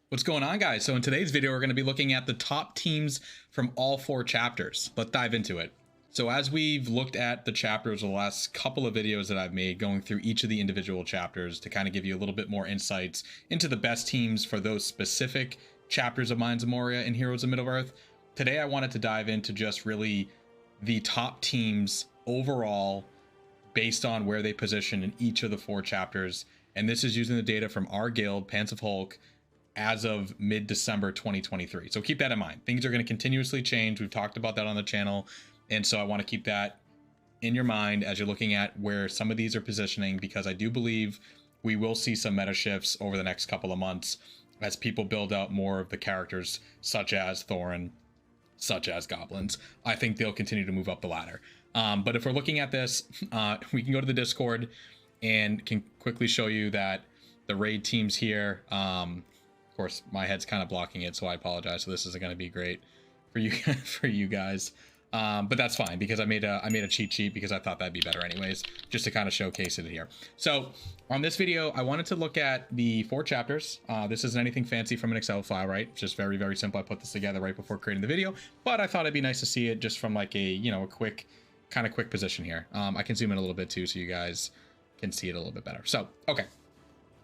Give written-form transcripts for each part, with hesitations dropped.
What's going on, guys? So in today's video, we're going to be looking at the top teams from all 4 chapters. Let's dive into it. So as we've looked at the chapters the last couple of videos that I've made going through each of the individual chapters to kind of give you a little bit more insights into the best teams for those specific chapters of Mines of Moria and Heroes of Middle-earth, today I wanted to dive into just really the top teams overall based on where they position in each of the 4 chapters. And this is using the data from our guild, Pants of Hulk, as of mid-December 2023. So keep that in mind. Things are going to continuously change. We've talked about that on the channel. And so I want to keep that in your mind as you're looking at where some of these are positioning, because I do believe we will see some meta shifts over the next couple of months as people build out more of the characters such as Thorin, such as goblins. I think they'll continue to move up the ladder. But if we're looking at this, we can go to the Discord and can quickly show you that the raid teams here, of course, my head's kind of blocking it, so I apologize. So this isn't going to be great for you for you guys, but that's fine because I made a cheat sheet because I thought that'd be better anyways, just to kind of showcase it here. So on this video, I wanted to look at the 4 chapters. This isn't anything fancy from an Excel file, right? It's just very, very simple. I put this together right before creating the video, but I thought it'd be nice to see it just from like a quick position here. I can zoom in a little bit too, so you guys can see it a little bit better. So okay,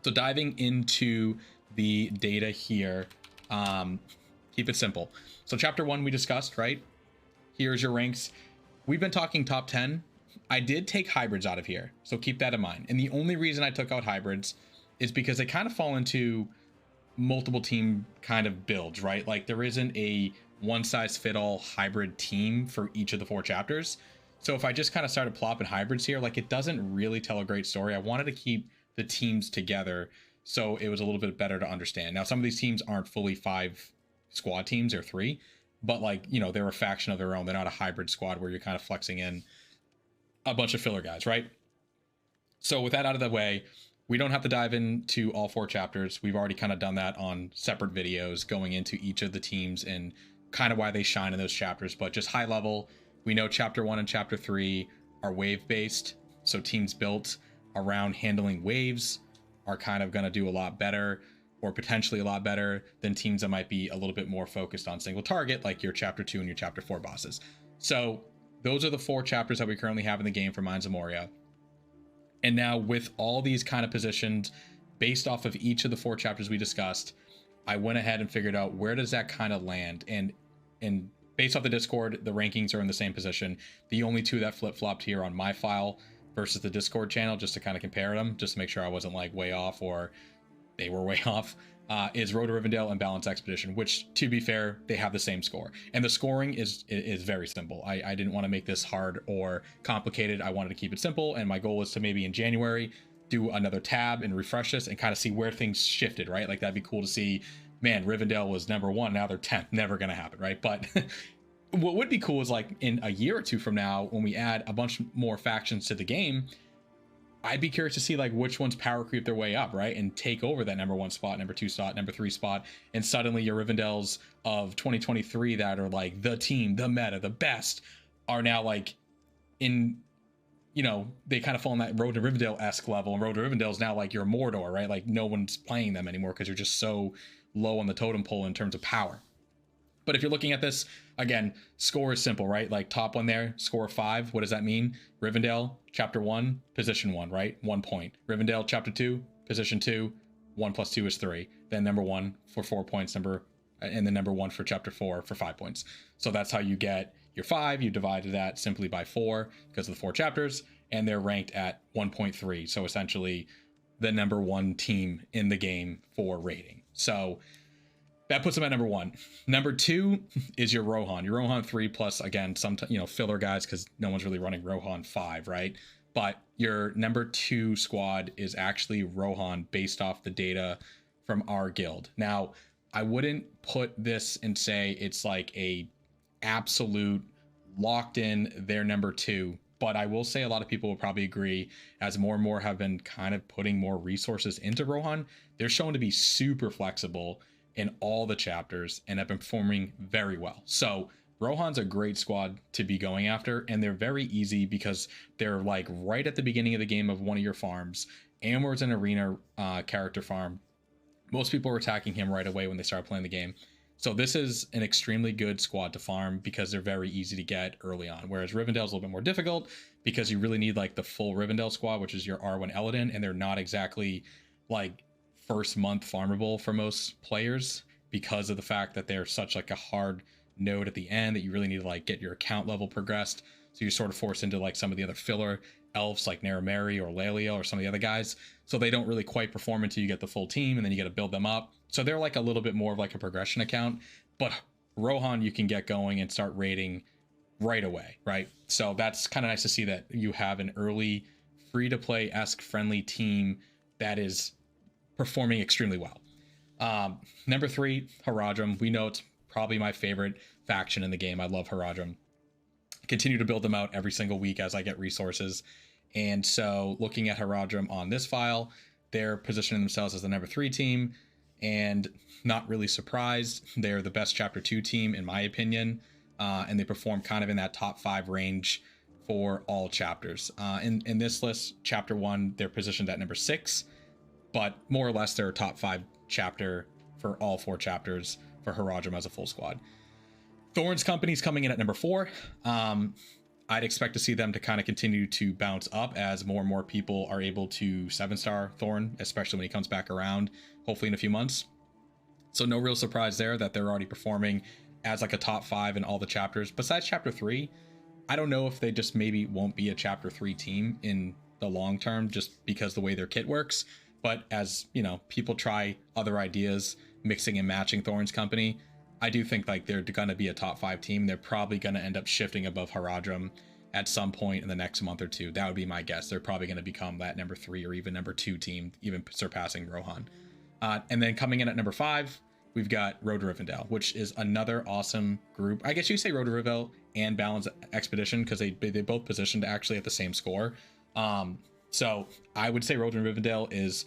so diving into the data here, keep it simple. So chapter 1 we discussed, right? Here's your ranks. We've been talking top 10. I did take hybrids out of here, so keep that in mind. And the only reason I took out hybrids is because they kind of fall into multiple team kind of builds, right? Like there isn't a one size fit all hybrid team for each of the 4 chapters. So if I just kind of started plopping hybrids here, like it doesn't really tell a great story. I wanted to keep the teams together, so it was a little bit better to understand. Now, some of these teams aren't fully 5 squad teams or 3, but like, they're a faction of their own. They're not a hybrid squad where you're kind of flexing in a bunch of filler guys, right? So with that out of the way, we don't have to dive into all 4 chapters. We've already kind of done that on separate videos going into each of the teams and kind of why they shine in those chapters. But just high level, we know chapter 1 and chapter 3 are wave based. So teams built around handling waves are kind of going to do a lot better, or potentially a lot better than teams that might be a little bit more focused on single target, like your chapter 2 and your chapter 4 bosses. So those are the 4 chapters that we currently have in the game for Mines of Moria. And now with all these kind of positions based off of each of the 4 chapters we discussed, I went ahead and figured out where does that kind of land. And based off the Discord, the rankings are in the same position. The only 2 that flip-flopped here on my file versus the Discord channel, just to kind of compare them, just to make sure I wasn't like way off or they were way off, is Road to Rivendell and Balance Expedition, which, to be fair, they have the same score. And the scoring is very simple. I didn't want to make this hard or complicated. I wanted to keep it simple, and my goal is to maybe in January do another tab and refresh this and kind of see where things shifted, right? Like that'd be cool to see, man, Rivendell was number 1, now they're 10th. Never gonna happen, right? But what would be cool is like in a year or 2 from now, when we add a bunch more factions to the game, I'd be curious to see like which ones power creep their way up, right? And take over that number 1 spot, number 2 spot, number 3 spot. And suddenly your Rivendells of 2023 that are like the team, the meta, the best are now like in, they kind of fall in that Road to Rivendell-esque level. And Road to Rivendell is now like your Mordor, right? Like no one's playing them anymore because you're just so low on the totem pole in terms of power. But if you're looking at this, again, score is simple, right? Like top one there, score 5. What does that mean? Rivendell, chapter 1, position 1, right? 1 point. Rivendell, chapter 2, position 2, 1 plus 2 is 3. Then number 1 for 4 points, and then number 1 for chapter 4 for 5 points. So that's how you get your 5. You divided that simply by 4 because of the 4 chapters, and they're ranked at 1.3. So essentially the number 1 team in the game for rating. So that puts them at number 1. Number 2 is your Rohan. Your Rohan 3 plus, again, some filler guys because no one's really running Rohan 5, right? But your number 2 squad is actually Rohan based off the data from our guild. Now, I wouldn't put this and say it's like a absolute locked in their number 2, but I will say a lot of people will probably agree as more and more have been kind of putting more resources into Rohan. They're shown to be super flexible in all the chapters and have been performing very well. So Rohan's a great squad to be going after, and they're very easy because they're like right at the beginning of the game of one of your farms. Amor's an arena character farm. Most people were attacking him right away when they started playing the game. So this is an extremely good squad to farm because they're very easy to get early on. Whereas Rivendell's a little bit more difficult because you really need like the full Rivendell squad, which is your R1 Eladin, and they're not exactly like first month farmable for most players because of the fact that they're such like a hard node at the end that you really need to like get your account level progressed. So you're sort of forced into like some of the other filler elves like Narameri or Lalia or some of the other guys. So they don't really quite perform until you get the full team, and then you got to build them up. So they're like a little bit more of like a progression account. But Rohan, you can get going and start raiding right away, right? So that's kind of nice to see that you have an early free-to-play-esque friendly team that is performing extremely well. Number 3, Haradrim. We know it's probably my favorite faction in the game. I love Haradrim. Continue to build them out every single week as I get resources. And so looking at Haradrim on this file, they're positioning themselves as the number 3 team, and not really surprised. They're the best chapter 2 team in my opinion, and they perform kind of in that top 5 range for all chapters. In this list, chapter 1, they're positioned at number 6, but more or less they're a top 5 chapter for all 4 chapters for Haradrim as a full squad. Thorn's Company's coming in at number 4. I'd expect to see them to kind of continue to bounce up as more and more people are able to 7-star Thorn, especially when he comes back around, hopefully in a few months. So no real surprise there that they're already performing as like a top 5 in all the chapters. Besides chapter 3, I don't know if they just maybe won't be a chapter 3 team in the long term just because the way their kit works. But as, you know, people try other ideas, mixing and matching Thorn's Company, I do think like they're going to be a top 5 team. They're probably going to end up shifting above Haradrim at some point in the next month or two. That would be my guess. They're probably going to become that number 3 or even number 2 team, even surpassing Rohan. And then coming in at number 5, we've got Road to Rivendell, which is another awesome group. I guess you say Road to Rivendell and Balance Expedition because they both positioned actually at the same score. So I would say Road to Rivendell is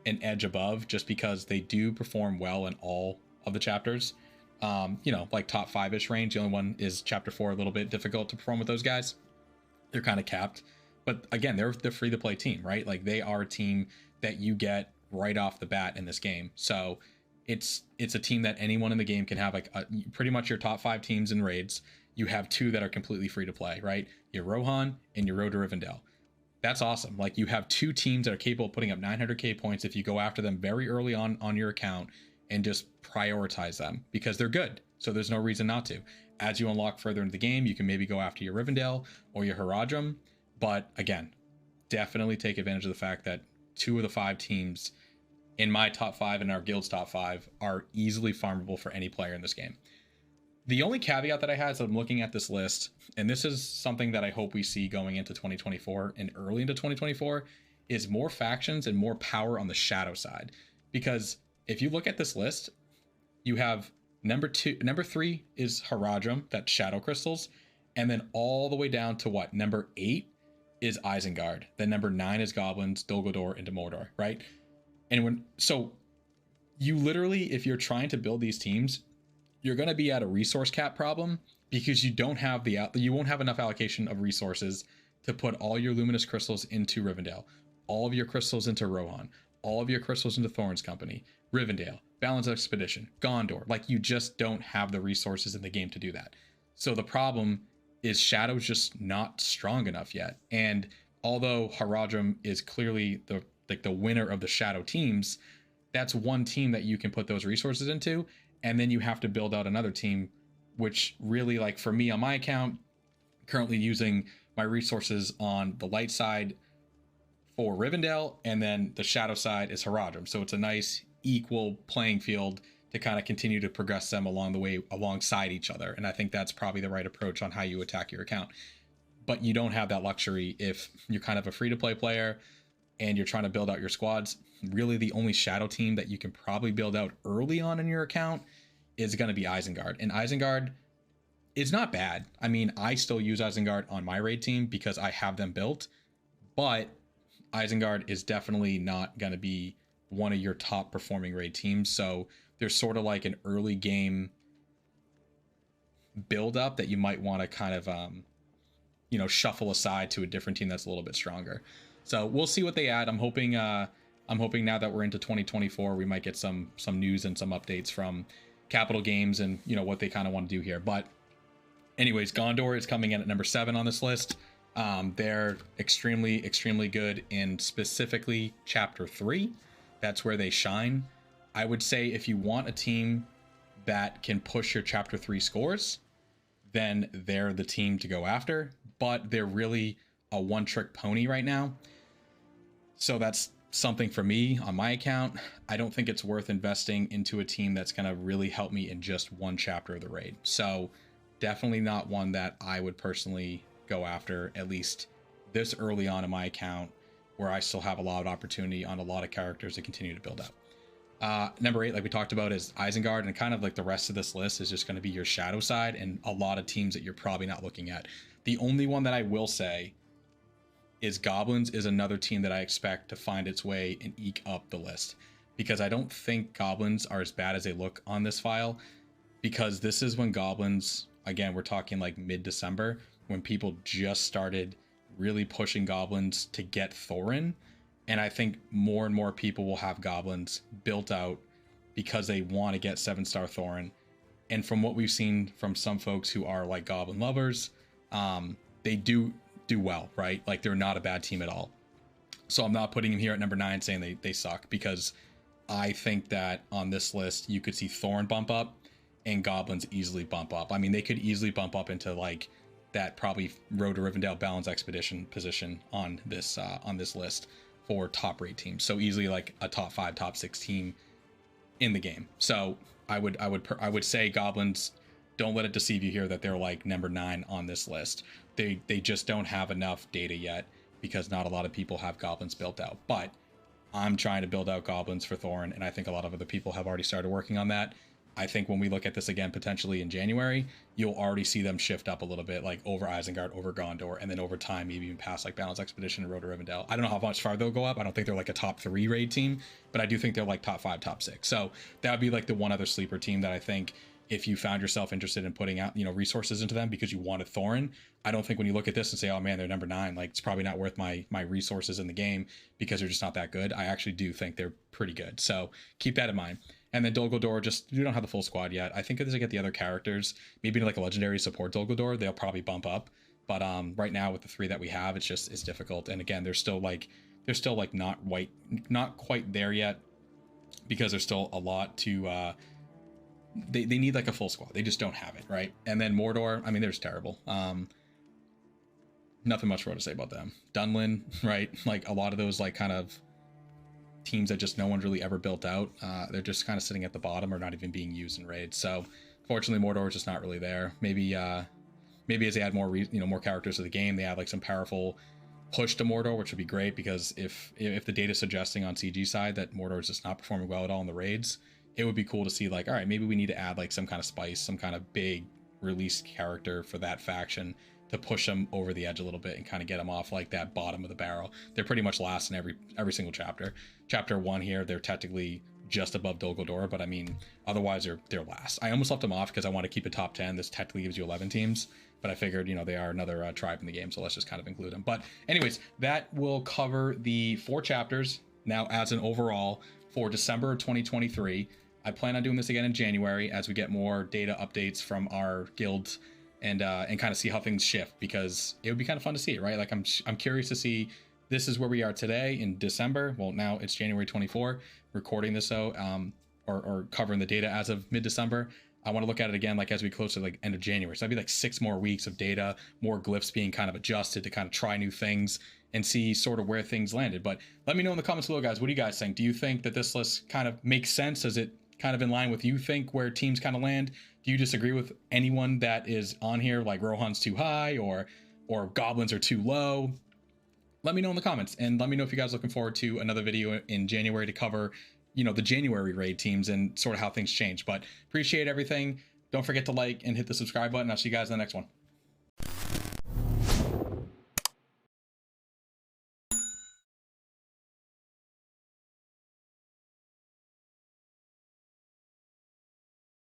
an edge above just because they do perform well in all of the chapters. You know, like top 5-ish range. The only one is chapter 4, a little bit difficult to perform with those guys. They're kind of capped, but again, they're the free to play team, right? Like they are a team that you get right off the bat in this game. So it's a team that anyone in the game can have, like pretty much your top 5 teams in raids. You have 2 that are completely free to play, right? Your Rohan and your Road to Rivendell. That's awesome. Like you have 2 teams that are capable of putting up 900k points if you go after them very early on your account and just prioritize them because they're good. So there's no reason not to. As you unlock further into the game, you can maybe go after your Rivendell or your Haradrim. But again, definitely take advantage of the fact that 2 of the 5 teams in my top 5 and our guild's top 5 are easily farmable for any player in this game. The only caveat that I had is I'm looking at this list, and this is something that I hope we see going into 2024 and early into 2024, is more factions and more power on the shadow side. Because if you look at this list, you have number 3 is Haradrim, that's Shadow Crystals, and then all the way down to what? Number 8 is Isengard. Then number 9 is Goblins, Dol Guldur, and Mordor, right? And so you literally, if you're trying to build these teams, you're going to be at a resource cap problem because you won't have enough allocation of resources to put all your luminous crystals into Rivendell, all of your crystals into Rohan, all of your crystals into Thorn's Company, Rivendell, Balance Expedition, Gondor. Like you just don't have the resources in the game to do that. So the problem is Shadow's just not strong enough yet. And although Haradrim is clearly the winner of the Shadow teams, that's one team that you can put those resources into, and then you have to build out another team, which really, like for me on my account, currently using my resources on the light side for Rivendell, and then the shadow side is Haradrim. So it's a nice equal playing field to kind of continue to progress them along the way alongside each other. And I think that's probably the right approach on how you attack your account. But you don't have that luxury if you're kind of a free-to-play player and you're trying to build out your squads. Really the only shadow team that you can probably build out early on in your account is going to be Isengard. And Isengard is not bad. I mean, I still use Isengard on my raid team because I have them built, but Isengard is definitely not going to be one of your top performing raid teams. So there's sort of like an early game build up that you might want to kind of, shuffle aside to a different team that's a little bit stronger. So we'll see what they add. I'm hoping I'm hoping now that we're into 2024, we might get some news and some updates from Capital Games and, you know, what they kind of want to do here. But anyways, Gondor is coming in at number 7 on this list. They're extremely good in specifically chapter 3. That's where they shine. I would say if you want a team that can push your chapter 3 scores, then they're the team to go after, but they're really a one-trick pony right now. So that's something for me on my account. I don't think it's worth investing into a team that's going to really help me in just one chapter of the raid. So definitely not one that I would personally go after, at least this early on in my account, where I still have a lot of opportunity on a lot of characters to continue to build out. Number 8, like we talked about, is Isengard, and kind of like the rest of this list is just going to be your shadow side and a lot of teams that you're probably not looking at. The only one that I will say is Goblins is another team that I expect to find its way and eke up the list, because I don't think Goblins are as bad as they look on this file, because this is when Goblins, again, we're talking like mid-December, when people just started really pushing Goblins to get Thorin. And I think more and more people will have Goblins built out because they want to get 7-star Thorin. And from what we've seen from some folks who are like Goblin lovers, they do well, right? Like they're not a bad team at all. So I'm not putting them here at number 9 saying they suck, because I think that on this list you could see Thorin bump up and Goblins easily bump up. I mean, they could easily bump up into like that probably Road to Rivendell Balance Expedition position on this list for top rate teams. So easily like a top 5, top 6 team in the game. So I would say Goblins, don't let it deceive you here that they're like number 9 on this list. They just don't have enough data yet, because not a lot of people have Goblins built out. But I'm trying to build out Goblins for Thorin, and I think a lot of other people have already started working on that. I think when we look at this again potentially in January, you'll already see them shift up a little bit, like over Isengard, over Gondor, and then over time maybe even past like Balance Expedition and Road to Rivendell. I don't know how much far they'll go up. I don't think they're like a top 3 raid team, but I do think they're like top 5, top 6. So that would be like the one other sleeper team that I think, if you found yourself interested in putting out, you know, resources into them because you wanted Thorin, I don't think when you look at this and say, oh man, they're number 9, like it's probably not worth my resources in the game because they're just not that good. I actually do think they're pretty good. So keep that in mind. And then Dol Guldur, just, you don't have the full squad yet. I think as they get the other characters, maybe like a legendary support Dol Guldur, they'll probably bump up. But right now with the 3 that we have, it's difficult. And again, they're still not quite there yet, because there's still a lot to they need like a full squad. They just don't have it, right? And then Mordor, I mean, they're just terrible. Nothing much more to say about them. Dunlin, right? Like a lot of those like kind of teams that just no one's really ever built out. They're just kind of sitting at the bottom or not even being used in raids. So fortunately, Mordor is just not really there. Maybe as they add more more characters to the game, they add like some powerful push to Mordor, which would be great, because if the data is suggesting on CG side that Mordor is just not performing well at all in the raids, it would be cool to see like, all right, maybe we need to add like some kind of spice, some kind of big released character for that faction to push them over the edge a little bit and kind of get them off like that bottom of the barrel. They're pretty much last in every single chapter. Chapter 1 here, they're technically just above Dol Guldur, but I mean, otherwise they're last. I almost left them off because I want to keep a top 10. This technically gives you 11 teams, but I figured, they are another tribe in the game, so let's just kind of include them. But anyways, that will cover the 4 chapters now as an overall for December 2023. I plan on doing this again in January as we get more data updates from our guilds and kind of see how things shift, because it would be kind of fun to see it, right? Like I'm curious to see, this is where we are today in December. Well, now it's January 24, recording this or covering the data as of mid-December. I want to look at it again like as we close to like end of January. So that'd be like 6 more weeks of data, more glyphs being kind of adjusted to kind of try new things and see sort of where things landed. But let me know in the comments below, guys. What do you guys think? Do you think that this list kind of makes sense? Does it kind of in line with you think where teams kind of land? Do you disagree with anyone that is on here, like Rohan's too high or Goblins are too low? Let me know in the comments, and let me know if you guys are looking forward to another video in January to cover, the January raid teams and sort of how things change. But appreciate everything. Don't forget to like and hit the subscribe button. I'll see you guys in the next one.